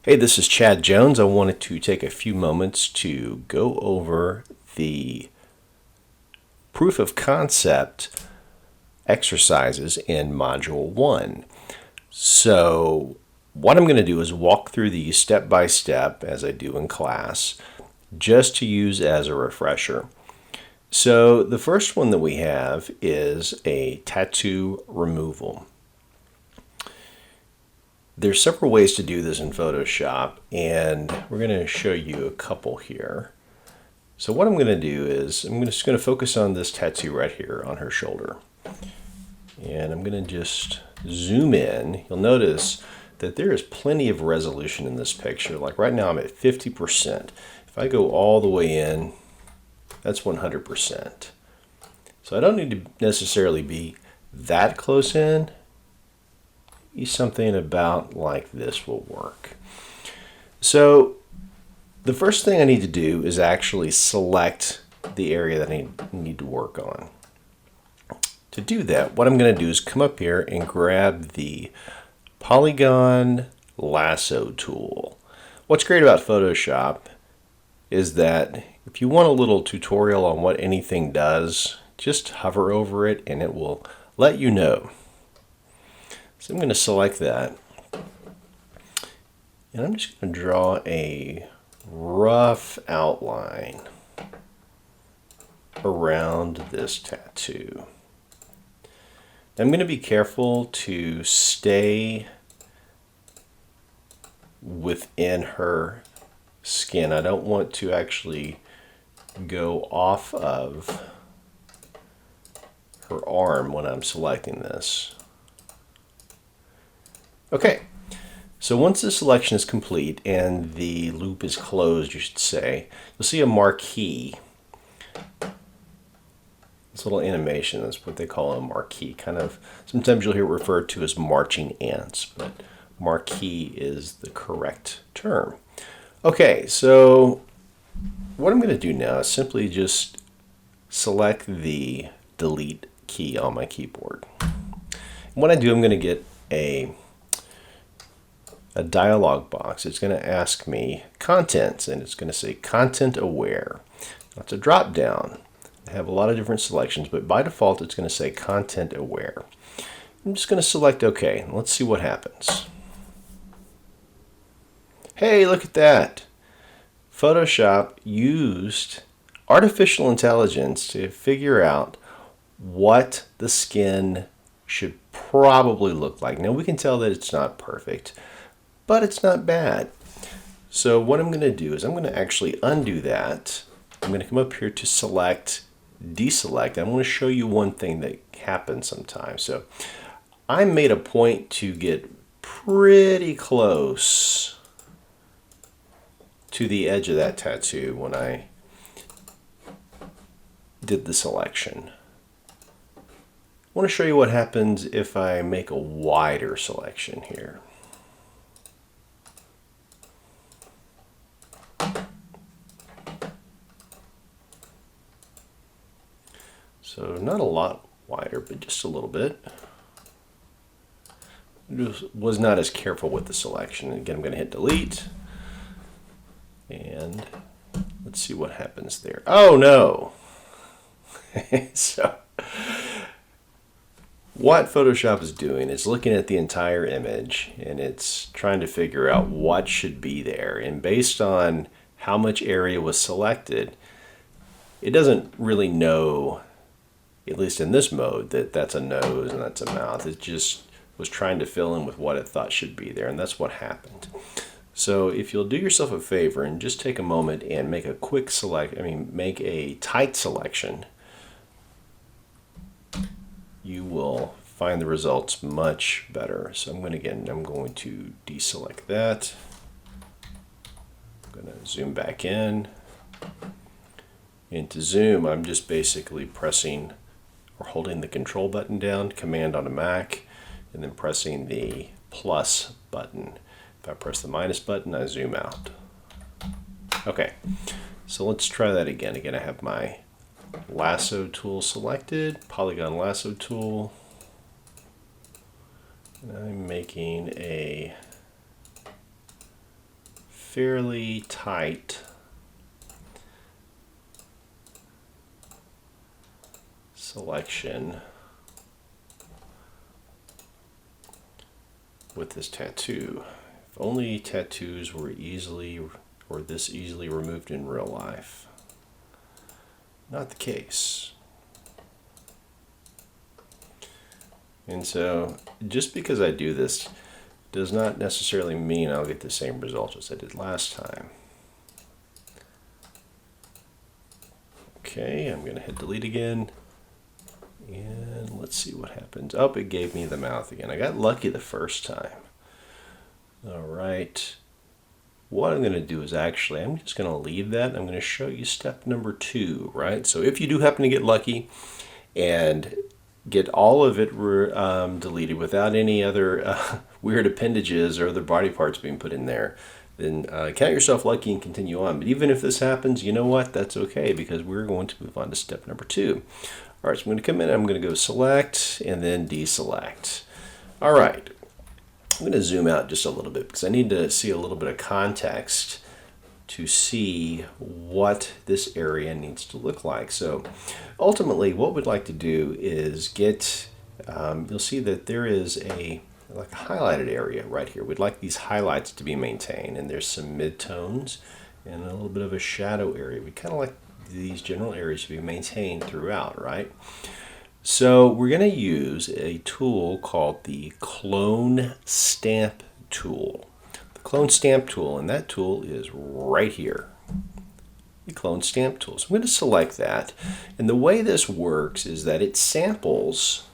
Hey, this is Chad Jones. I wanted to take a few moments to go over the proof of concept exercises in Module 1. So, what I'm going to do is walk through these step by step as I do in class, just to use as a refresher. So, the first one that we have is a tattoo removal. There's several ways to do this in Photoshop, and we're going to show you a couple here. So what I'm going to do is I'm just going to focus on this tattoo right here on her shoulder. And I'm going to just zoom in. You'll notice that there is plenty of resolution in this picture. Like right now I'm at 50%. If I go all the way in, that's 100%. So I don't need to necessarily be that close in. Something about like this will work. So the first thing I need to do is actually select the area that I need to work on. To do that, what I'm going to do is come up here and grab the polygon lasso tool. What's great about Photoshop is that if you want a little tutorial on what anything does, just hover over it and it will let you know. So I'm going to select that, and I'm just going to draw a rough outline around this tattoo. I'm going to be careful to stay within her skin. I don't want to actually go off of her arm when I'm selecting this. Okay, so once the selection is complete and the loop is closed, you should say, you'll see a marquee. This little animation, that's what they call a marquee. Kind of, sometimes you'll hear it referred to as marching ants, but marquee is the correct term. Okay, so what I'm going to do now is simply just select the delete key on my keyboard. When I do, I'm going to get a dialog box. It's going to ask me contents, and it's going to say content aware. That's a drop down. I have a lot of different selections, but by default it's going to say content aware. I'm just going to select OK. Let's see what happens. Hey, look at that. Photoshop used artificial intelligence to figure out what the skin should probably look like. Now we can tell that it's not perfect, but it's not bad. So what I'm going to do is I'm going to actually undo that. I'm going to come up here to select, deselect. I'm going to show you one thing that happens sometimes. So I made a point to get pretty close to the edge of that tattoo when I did the selection. I want to show you what happens if I make a wider selection here. So not a lot wider, but just a little bit. Just was not as careful with the selection. Again, I'm going to hit delete. And let's see what happens there. Oh no! So what Photoshop is doing is looking at the entire image, and it's trying to figure out what should be there. And based on how much area was selected, it doesn't really know, at least in this mode, that that's a nose and that's a mouth. It just was trying to fill in with what it thought should be there, and that's what happened. So if you'll do yourself a favor and just take a moment and make a quick make a tight selection, you will find the results much better. So I'm going to deselect that. I'm going to zoom back in. And to zoom, I'm just basically pressing or holding the control button down, command on a Mac, and then pressing the plus button. If I press the minus button, I zoom out. Okay, so let's try that again. Again, I have my lasso tool selected, polygon lasso tool. And I'm making a fairly tight selection with this tattoo. If only tattoos were easily or this easily removed in real life. Not the case. And so just because I do this does not necessarily mean I'll get the same result as I did last time. Okay, I'm going to hit delete again. And let's see what happens. Oh, it gave me the mouth again. I got lucky the first time. All right. What I'm going to do is I'm just going to leave that. I'm going to show you step number 2, right? So if you do happen to get lucky and get all of it deleted without any other weird appendages or other body parts being put in there, then count yourself lucky and continue on. But even if this happens, you know what? That's okay, because we're going to move on to step number 2. All right, so I'm going to come in, I'm going to go select and then deselect. All right, I'm going to zoom out just a little bit because I need to see a little bit of context to see what this area needs to look like. So ultimately what we'd like to do is get, you'll see that there is like a highlighted area right here. We'd like these highlights to be maintained, and there's some midtones and a little bit of a shadow area. We kind of like these general areas to be maintained throughout, right? So we're going to use a tool called the Clone Stamp tool. The Clone Stamp tool, and that tool is right here. The Clone Stamp tool. So I'm going to select that, and the way this works is that it samples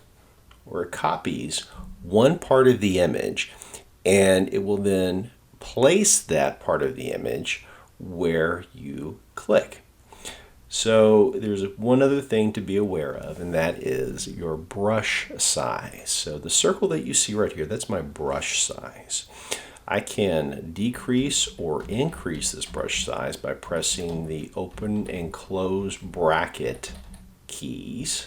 or it copies one part of the image, and it will then place that part of the image where you click. So there's one other thing to be aware of, and that is your brush size. So the circle that you see right here, that's my brush size. I can decrease or increase this brush size by pressing the open and close bracket keys.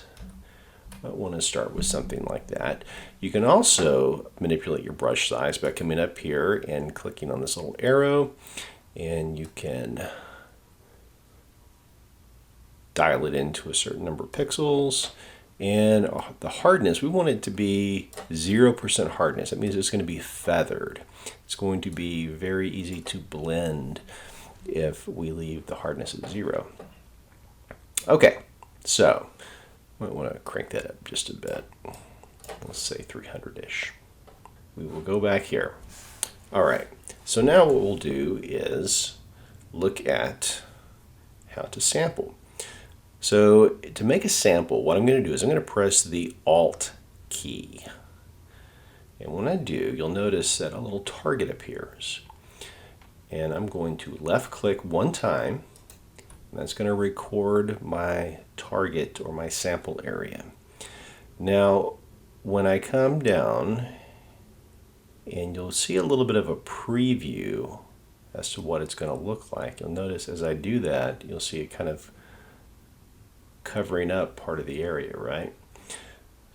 I want to start with something like that. You can also manipulate your brush size by coming up here and clicking on this little arrow, and you can dial it into a certain number of pixels. And the hardness, we want it to be 0% hardness. That means it's going to be feathered. It's going to be very easy to blend if we leave the hardness at 0. Okay, so I might want to crank that up just a bit. Let's say 300-ish. We will go back here. All right, so now what we'll do is look at how to sample. So to make a sample, what I'm going to do is I'm going to press the Alt key. And when I do, you'll notice that a little target appears. And I'm going to left click one time, and that's going to record my target or my sample area. Now, when I come down, and you'll see a little bit of a preview as to what it's going to look like. You'll notice as I do that, you'll see it kind of covering up part of the area, right?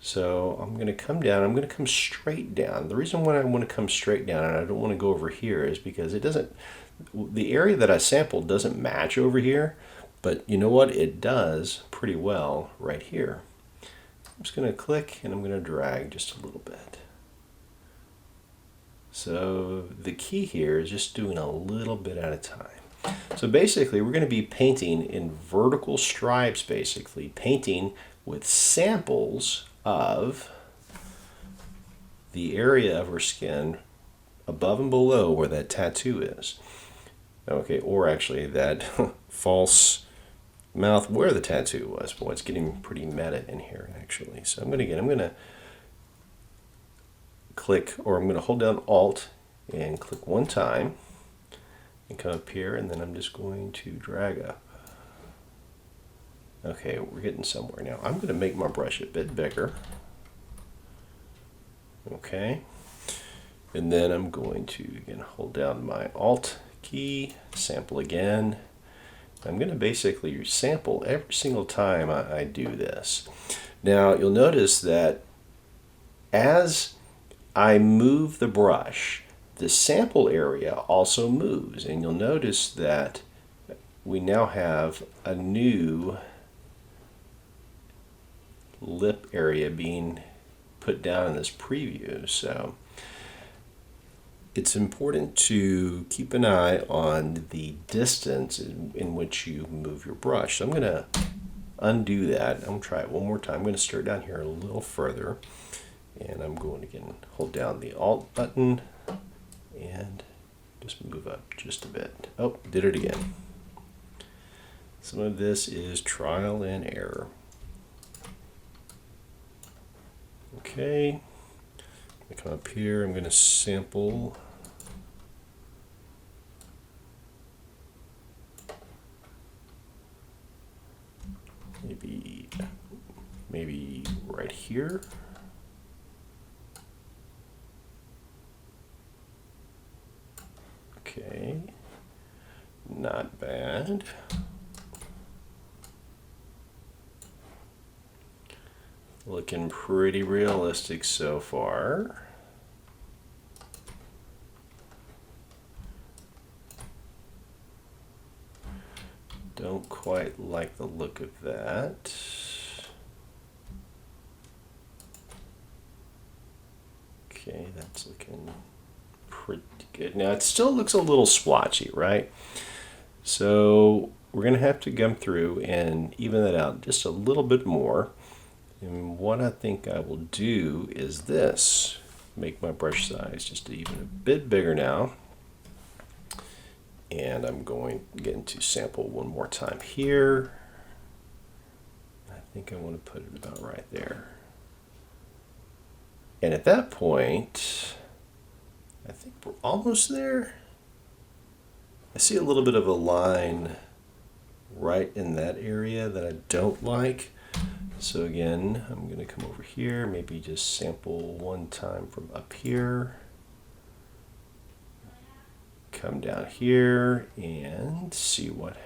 So I'm going to come down, I'm going to come straight down. The reason why I want to come straight down and I don't want to go over here is because the area that I sampled doesn't match over here, but you know what? It does pretty well right here. I'm just going to click and I'm going to drag just a little bit. So the key here is just doing a little bit at a time. So basically we're going to be painting in vertical stripes, basically painting with samples of the area of her skin above and below where that tattoo is. Okay, or actually that false mouth where the tattoo was. Boy, it's getting pretty meta in here actually. So I'm going to click, or I'm going to hold down Alt and click one time and come up here, and then I'm just going to drag up. Okay, we're getting somewhere now. I'm going to make my brush a bit bigger. Okay, and then I'm going to again hold down my Alt key, sample again. I'm going to basically sample every single time I do this. Now you'll notice that as I move the brush, the sample area also moves, and you'll notice that we now have a new lip area being put down in this preview. So it's important to keep an eye on the distance in which you move your brush. So I'm going to undo that. I'm going to try it one more time. I'm going to start down here a little further, and I'm going to again hold down the Alt button and just move up just a bit. Oh, did it again. Some of this is trial and error. Okay, I'm going to come up here. I'm going to sample maybe right here. Okay, not bad. Looking pretty realistic so far. Don't quite like the look of that. Okay, that's looking pretty good. Now it still looks a little splotchy, right? So we're going to have to come through and even that out just a little bit more. And what I think I will do is this. Make my brush size just even a bit bigger now. And I'm going to get into sample one more time here. I think I want to put it about right there. And at that point, I think we're almost there. I see a little bit of a line right in that area that I don't like. So again, I'm going to come over here, maybe just sample one time from up here. Come down here and see what,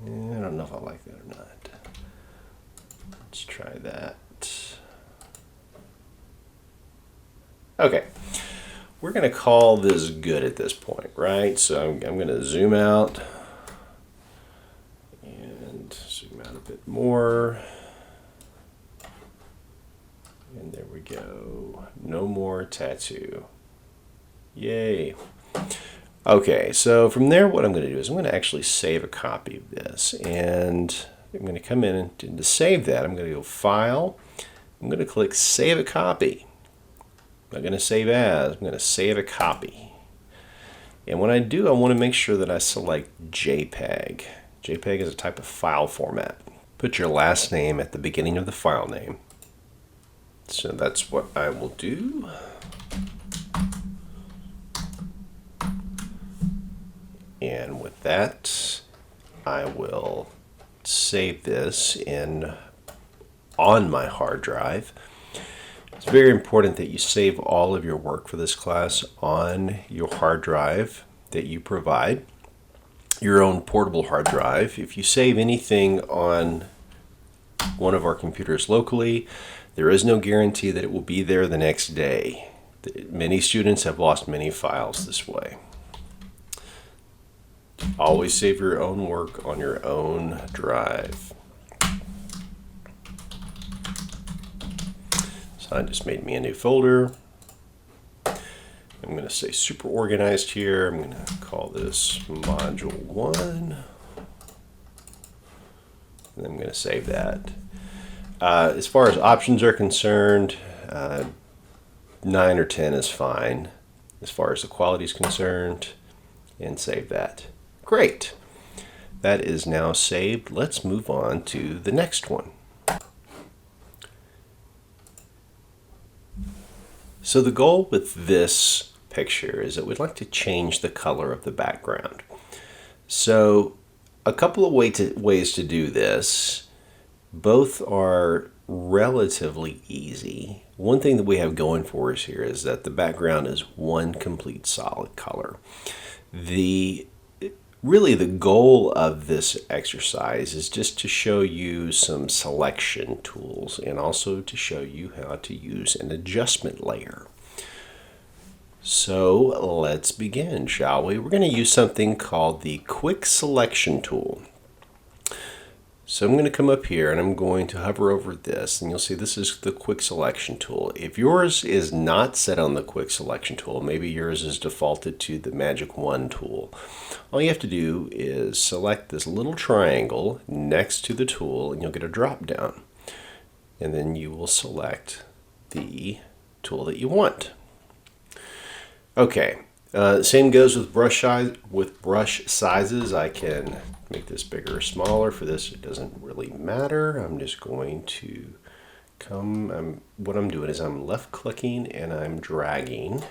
I don't know if I like that or not. Let's try that. Okay, we're going to call this good at this point, right? So I'm going to zoom out and zoom out a bit more. And there we go. No more tattoo. Yay. Okay, so from there what I'm going to do is I'm going to actually save a copy of this. And I'm going to come in and to save that, I'm going to go File. I'm going to click Save a Copy. I'm not going to save as, I'm going to save a copy. And when I do, I want to make sure that I select JPEG. JPEG is a type of file format. Put your last name at the beginning of the file name. So that's what I will do. And with that, I will save this on my hard drive. It's very important that you save all of your work for this class on your hard drive that you provide, your own portable hard drive. If you save anything on one of our computers locally, there is no guarantee that it will be there the next day. Many students have lost many files this way. Always save your own work on your own drive. So I just made me a new folder. I'm going to say super organized here. I'm going to call this module 1. And I'm going to save that. As far as options are concerned, 9 or 10 is fine as far as the quality is concerned, and save that. Great. That is now saved. Let's move on to the next one. So the goal with this picture is that we'd like to change the color of the background. So a couple of ways to do this. Both are relatively easy. One thing that we have going for us here is that the background is one complete solid color. Really the goal of this exercise is just to show you some selection tools and also to show you how to use an adjustment layer. So let's begin, shall we? We're going to use something called the Quick Selection tool. So I'm going to come up here and I'm going to hover over this, and you'll see this is the Quick Selection tool. If yours is not set on the Quick Selection tool, maybe yours is defaulted to the Magic Wand tool, all you have to do is select this little triangle next to the tool and you'll get a drop down. And then you will select the tool that you want. Okay, same goes with brush size. With brush sizes, I can make this bigger or smaller. For this, it doesn't really matter. I'm just going to what I'm doing is I'm left clicking and I'm dragging,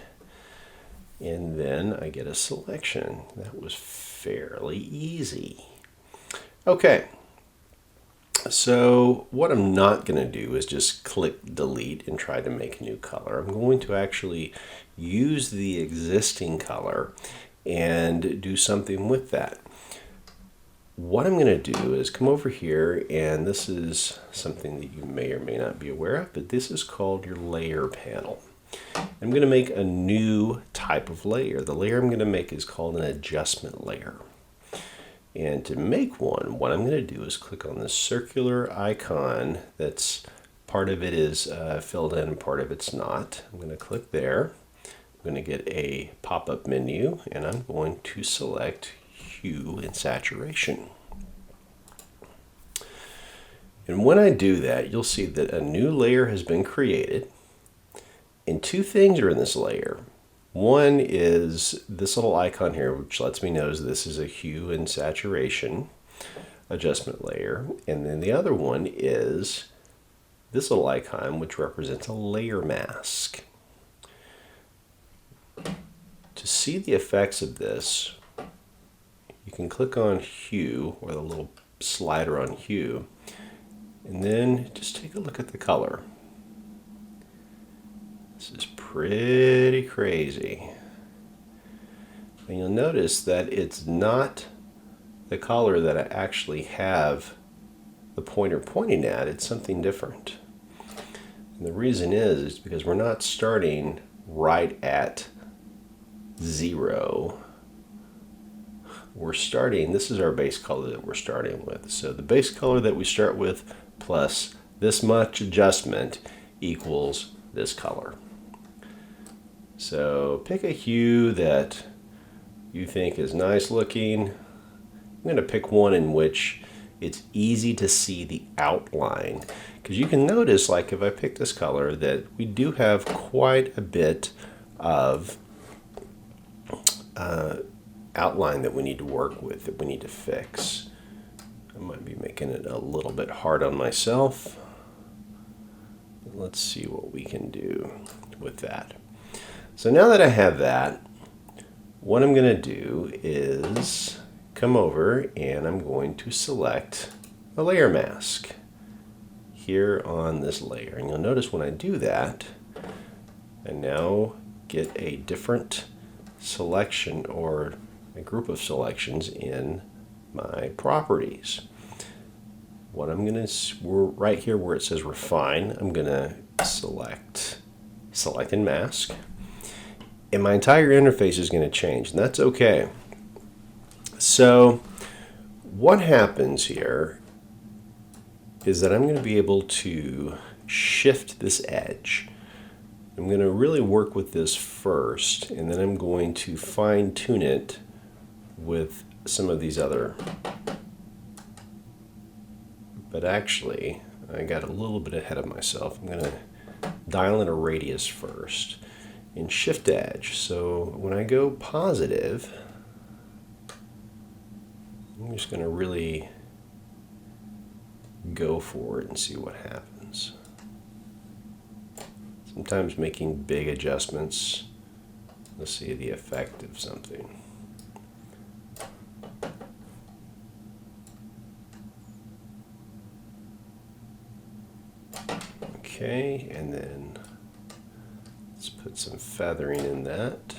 and then I get a selection. That was fairly easy. Okay. So what I'm not going to do is just click delete and try to make a new color. I'm going to actually use the existing color and do something with that. What I'm going to do is come over here, and this is something that you may or may not be aware of, but this is called your layer panel. I'm going to make a new type of layer. The layer I'm going to make is called an adjustment layer. And to make one, what I'm going to do is click on this circular icon that's part of it is filled in and part of it's not. I'm going to click there. I'm going to get a pop-up menu, and I'm going to select hue and saturation. And when I do that, you'll see that a new layer has been created, and two things are in this layer. One is this little icon here, which lets me know this is a hue and saturation adjustment layer. And then the other one is this little icon, which represents a layer mask. To see the effects of this, you can click on hue, or the little slider on hue, and then just take a look at the color. This is pretty crazy. And you'll notice that it's not the color that I actually have the pointer pointing at. It's something different. And the reason is because we're not starting right at 0. We're starting, this is our base color that we're starting with. So the base color that we start with plus this much adjustment equals this color. So pick a hue that you think is nice looking. I'm going to pick one in which it's easy to see the outline, because you can notice, like if I pick this color, that we do have quite a bit of outline that we need to work with, that we need to fix. I might be making it a little bit hard on myself. Let's see what we can do with that. So now that I have that, what I'm going to do is come over and I'm going to select a layer mask here on this layer. And you'll notice when I do that, I now get a different selection, or a group of selections in my properties. What I'm going to, right here where it says refine, I'm going to select and mask. And my entire interface is going to change, and that's okay. So what happens here is that I'm going to be able to shift this edge. I'm going to really work with this first, and then I'm going to fine tune it with some of these other. But actually, I got a little bit ahead of myself. I'm going to dial in a radius first and shift edge. So when I go positive, I'm just going to really go for it and see what happens. Sometimes making big adjustments, let's see the effect of something. Okay, and then let's put some feathering in that.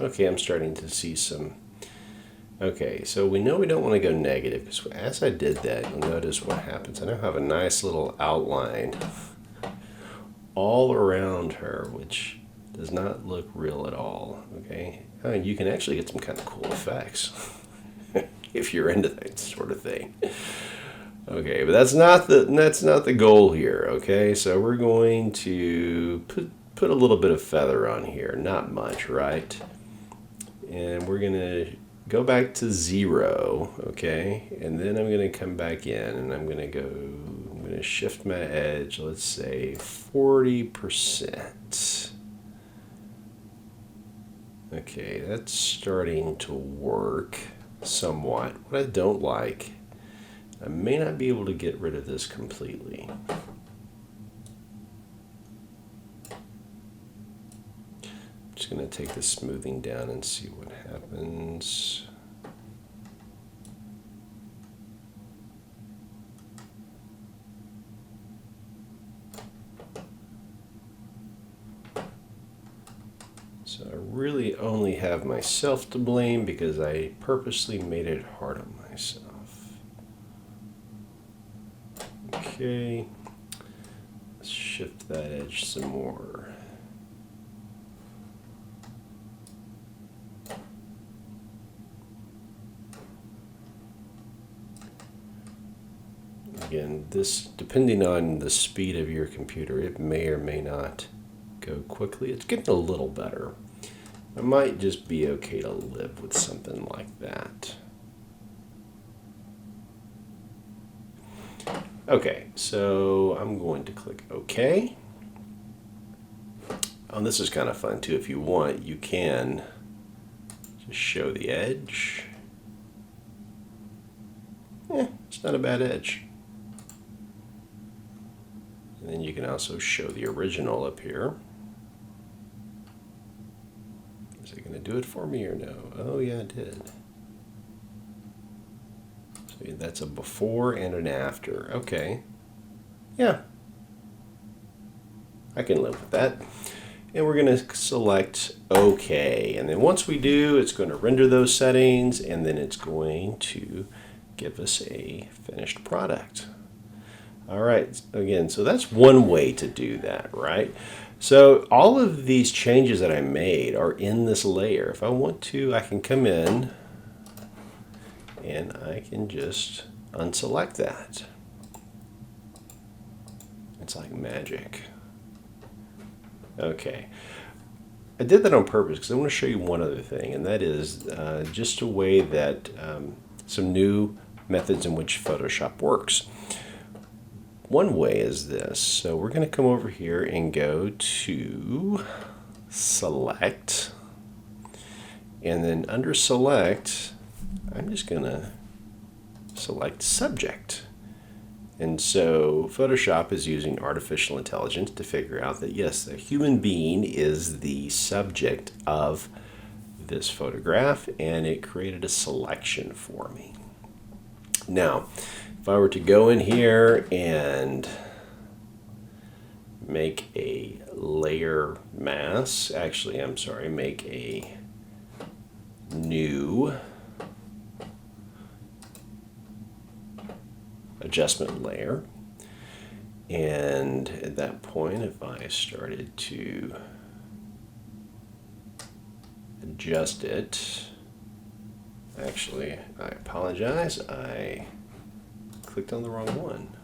Okay, I'm starting to see some. Okay, so we know we don't want to go negative, because as I did that, you'll notice what happens. I now have a nice little outline all around her, which does not look real at all. Okay, you can actually get some kind of cool effects if you're into that sort of thing. Okay, but that's not the goal here. Okay, so we're going to put a little bit of feather on here, not much, right? And we're gonna go back to 0. Okay, and then I'm gonna come back in, and I'm gonna shift my edge. Let's say 40%. Okay, that's starting to work somewhat. What I don't like, I may not be able to get rid of this completely. I'm just going to take the smoothing down and see what happens. So I really only have myself to blame because I purposely made it hard on myself. Okay, let's shift that edge some more. Again, this, depending on the speed of your computer, it may or may not go quickly. It's getting a little better. It might just be okay to live with something like that. Okay, so I'm going to click OK. Oh, and this is kind of fun too. If you want, you can just show the edge. It's not a bad edge. And then you can also show the original up here. Is it going to do it for me or no? Oh yeah, it did. So that's a before and an after. Okay. Yeah. I can live with that. And we're going to select OK. And then once we do, it's going to render those settings, and then it's going to give us a finished product. All right, again, so that's one way to do that, right? So all of these changes that I made are in this layer. If I want to, I can come in and I can just unselect that. It's like magic. Okay, I did that on purpose because I want to show you one other thing, and that is just a way that some new methods in which Photoshop works. One way is this. So we're going to come over here and go to Select, and then under Select, I'm just going to select Subject. And so Photoshop is using artificial intelligence to figure out that yes, the human being is the subject of this photograph, and it created a selection for me. Now, if I were to go in here and make a layer mask, actually, I'm sorry, make a new adjustment layer. And at that point, if I started to adjust it, actually, I apologize, I clicked on the wrong one.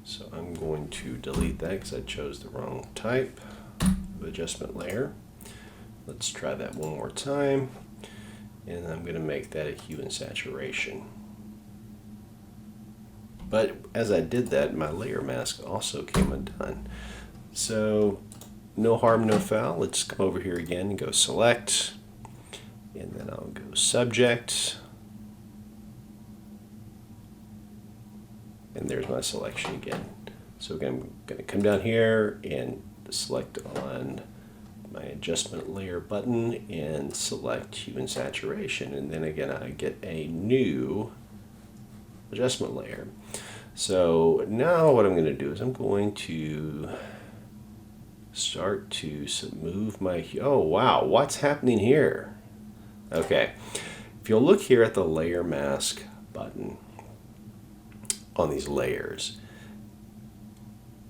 So I'm going to delete that because I chose the wrong type of adjustment layer. Let's try that one more time. And I'm going to make that a hue and saturation. But as I did that, my layer mask also came undone. So no harm, no foul. Let's come over here again and go Select. And then I'll go Subject. And there's my selection again. So again, I'm going to come down here and select on my adjustment layer button and select hue and saturation. And then again, I get a new adjustment layer. So now what I'm going to do is I'm going to start to move my, oh wow, what's happening here? Okay, if you'll look here at the layer mask button on these layers,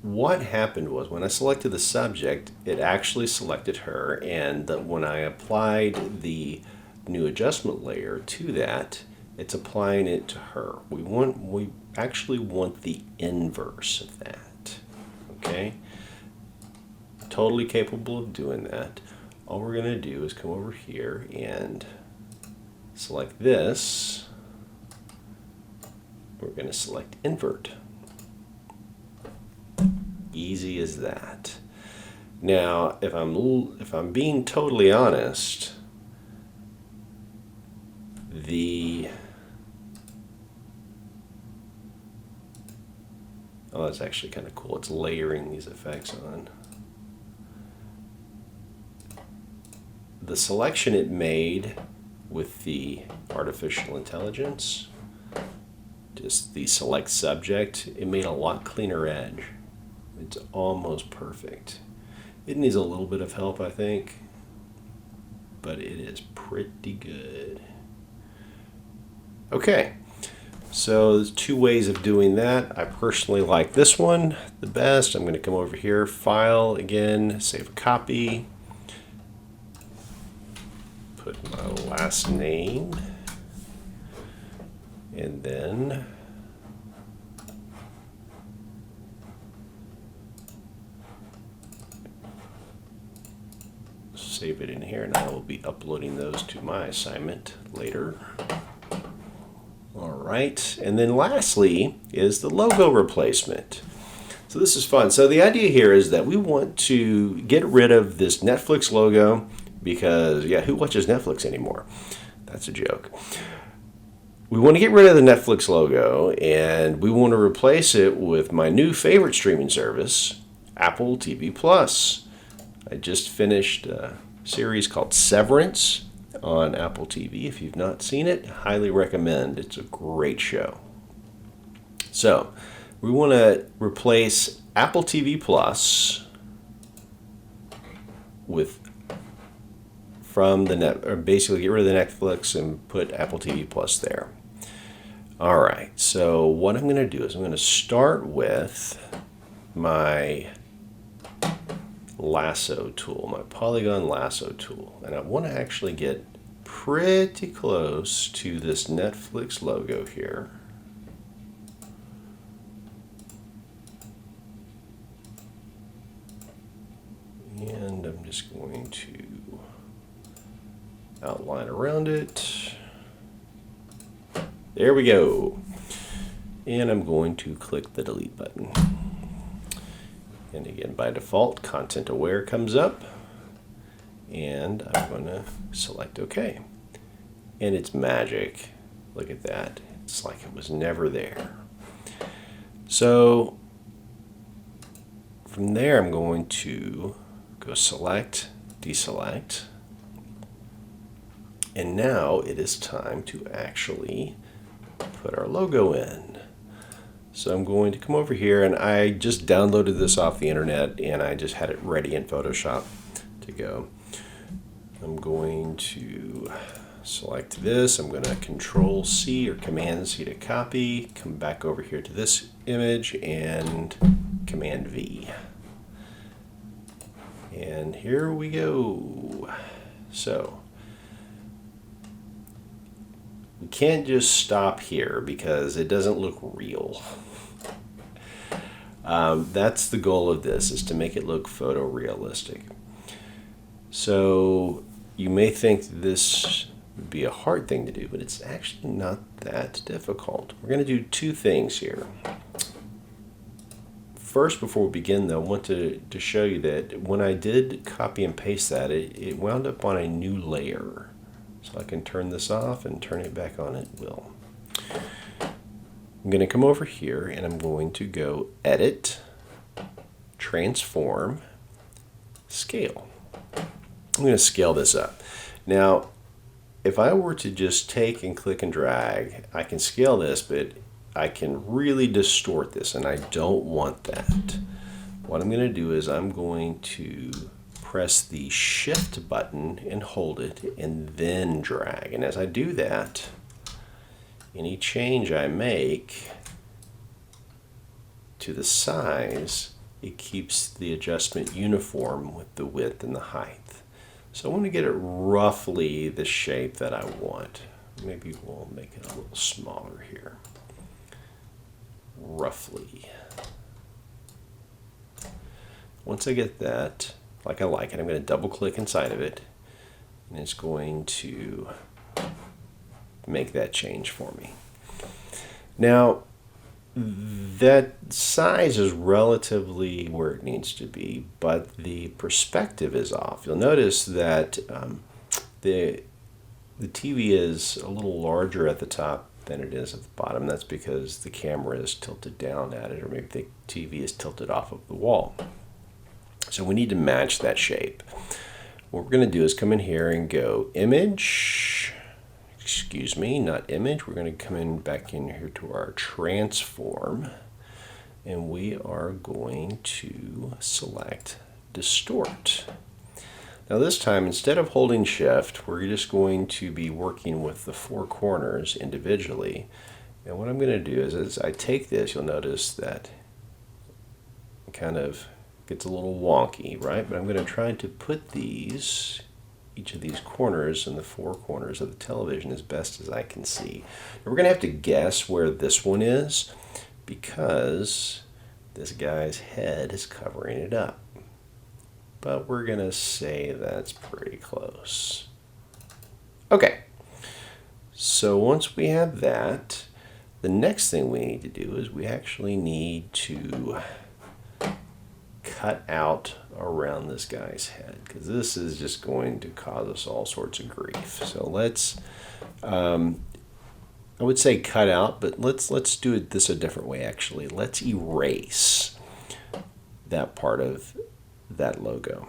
what happened was when I selected the subject, it actually selected her, and when I applied the new adjustment layer to that, it's applying it to her. We actually want the inverse of that. Okay? Totally capable of doing that. All we're going to do is come over here and select this. We're going to select invert. Easy as that. Now, if I'm being totally honest, oh, that's actually kind of cool. It's layering these effects on. The selection it made with the artificial intelligence, just the select subject, it made a lot cleaner edge. It's almost perfect. It needs a little bit of help, I think, but it is pretty good. Okay, so there's two ways of doing that. I personally like this one the best. I'm going to come over here, File again, save a copy, put my last name, and then save it in here, and I will be uploading those to my assignment later. All right, and then lastly is the logo replacement. So this is fun. So the idea here is that we want to get rid of this Netflix logo because, yeah, who watches Netflix anymore? That's a joke. We want to get rid of the Netflix logo, and we want to replace it with my new favorite streaming service, Apple TV Plus. I just finished a series called Severance on Apple TV. If you've not seen it, highly recommend. It's a great show. So we want to replace Apple TV Plus with basically get rid of the Netflix and put Apple TV Plus there. All right, so what I'm going to do is I'm going to start with my lasso tool, my polygon lasso tool, and I want to actually get pretty close to this Netflix logo here. And I'm just going to outline around it. There we go. And I'm going to click the delete button. And again, by default, Content Aware comes up. And I'm going to select OK. And it's magic. Look at that. It's like it was never there. So from there, I'm going to go select, deselect. And now it is time to actually put our logo in. So I'm going to come over here, and I just downloaded this off the internet, and I just had it ready in Photoshop to go. I'm going to select this. I'm going to Control C or Command C to copy, come back over here to this image and Command V. And here we go. So we can't just stop here because it doesn't look real. That's the goal of this, is to make it look photorealistic. So you may think this would be a hard thing to do, but it's actually not that difficult. We're going to do two things here. First, before we begin, though, I want to show you that when I did copy and paste that, it wound up on a new layer. So I can turn this off and turn it back on at will. I'm going to come over here and I'm going to go Edit, Transform, Scale. I'm going to scale this up. Now, if I were to just take and click and drag, I can scale this, but I can really distort this, and I don't want that. what I'm going to do is I'm going to press the shift button and hold it and then drag. And as I do that, any change I make to the size, it keeps the adjustment uniform with the width and the height. So I want to get it roughly the shape that I want. Maybe we'll make it a little smaller here. Roughly. Once I get that, like I like it, I'm going to double click inside of it, and it's going to make that change for me. Now, that size is relatively where it needs to be, but the perspective is off. You'll notice that the TV is a little larger at the top than it is at the bottom. That's because the camera is tilted down at it, or maybe the TV is tilted off of the wall. So we need to match that shape. What we're going to do is come in here and go image, excuse me, not image. We're going to come in back in here to our transform, and we are going to select distort. Now this time, instead of holding shift, we're just going to be working with the four corners individually. And what I'm going to do is as I take this, you'll notice that it kind of gets a little wonky, right? But I'm going to try to put each of these corners in the four corners of the television as best as I can see. And we're going to have to guess where this one is because this guy's head is covering it up. But we're going to say that's pretty close. Okay, so once we have that, the next thing we need to do is we actually need to cut out around this guy's head, because this is just going to cause us all sorts of grief. So let's, I would say cut out, but let's do this a different way actually. Let's erase that part of that logo.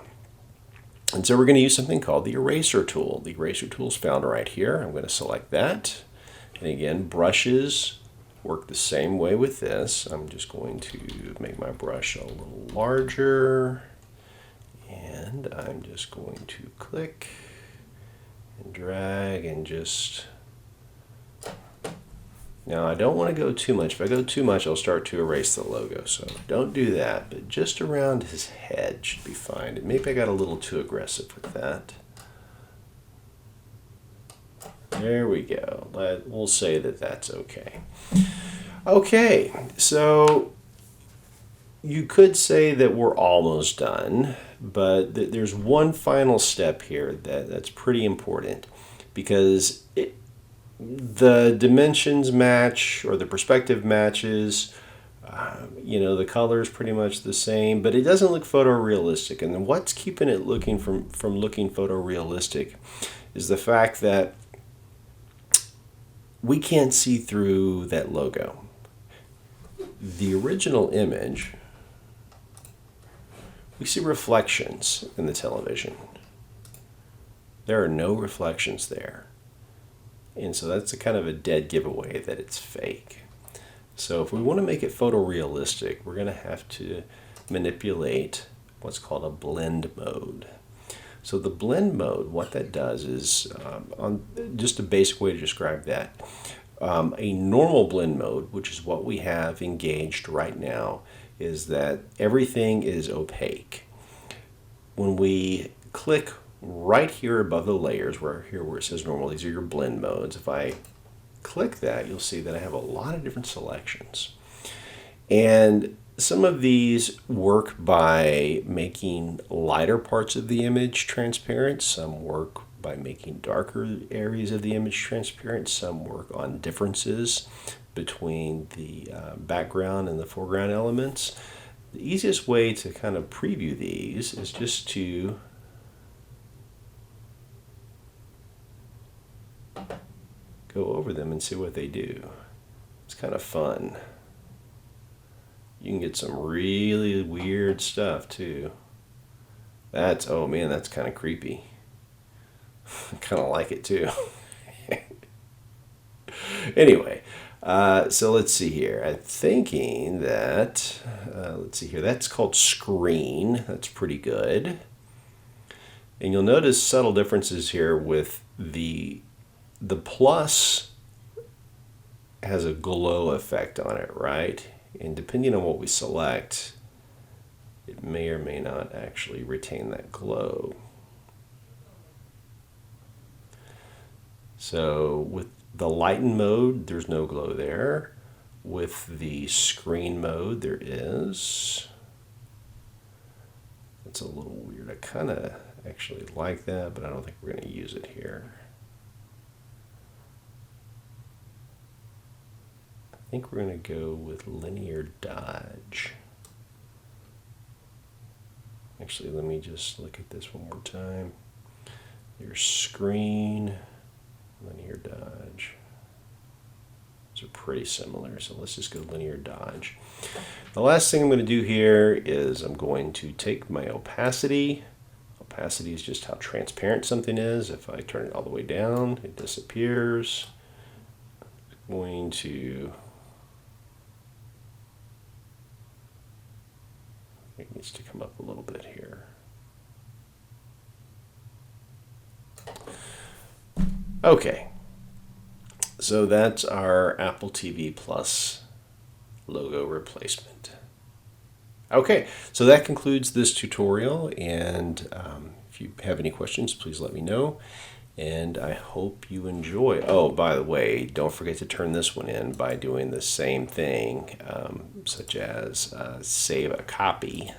And so we're going to use something called the eraser tool. The eraser tool is found right here. I'm going to select that. And again, brushes work the same way with this. I'm just going to make my brush a little larger, and I'm just going to click and drag and just, now I don't want to go too much. If I go too much, I'll start to erase the logo. So don't do that, but just around his head should be fine. And maybe I got a little too aggressive with that. There we go. We'll say that that's okay. Okay, so you could say that we're almost done, but there's one final step here that's pretty important, because the dimensions match, or the perspective matches, the color is pretty much the same, but it doesn't look photorealistic. And then what's keeping it from looking photorealistic is the fact that we can't see through that logo. The original image, we see reflections in the television. There are no reflections there. And so that's a kind of a dead giveaway that it's fake. So if we want to make it photorealistic, we're going to have to manipulate what's called a blend mode. So the blend mode, what that does is, on just a basic way to describe that, a normal blend mode, which is what we have engaged right now, is that everything is opaque. When we click right here above the layers, where it says normal, these are your blend modes. If I click that, you'll see that I have a lot of different selections. And some of these work by making lighter parts of the image transparent. Some work by making darker areas of the image transparent. Some work on differences between the background and the foreground elements. The easiest way to kind of preview these is just to go over them and see what they do. It's kind of fun. You can get some really weird stuff too. Oh man, that's kind of creepy. I kind of like it too. Anyway, so let's see here. I'm thinking that, let's see here. That's called screen. That's pretty good. And you'll notice subtle differences here with the plus has a glow effect on it, right? And depending on what we select, it may or may not actually retain that glow. So with the lighten mode, there's no glow there. With the screen mode, there is. It's a little weird. I kind of actually like that, but I don't think we're going to use it here. I think we're going to go with linear dodge. Actually, let me just look at this one more time. There's screen, linear dodge. Those are pretty similar, so let's just go linear dodge. The last thing I'm going to do here is I'm going to take my opacity. Opacity is just how transparent something is. If I turn it all the way down, it disappears. I'm going to... It needs to come up a little bit here. Okay. So that's our Apple TV Plus logo replacement. Okay, so that concludes this tutorial, and if you have any questions, please let me know, and I hope you enjoy. Oh, by the way, don't forget to turn this one in by doing the same thing, such as save a copy,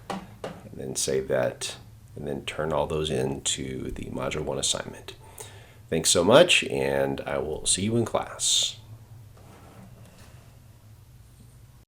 and then save that, and then turn all those into the Module 1 assignment. Thanks so much, and I will see you in class.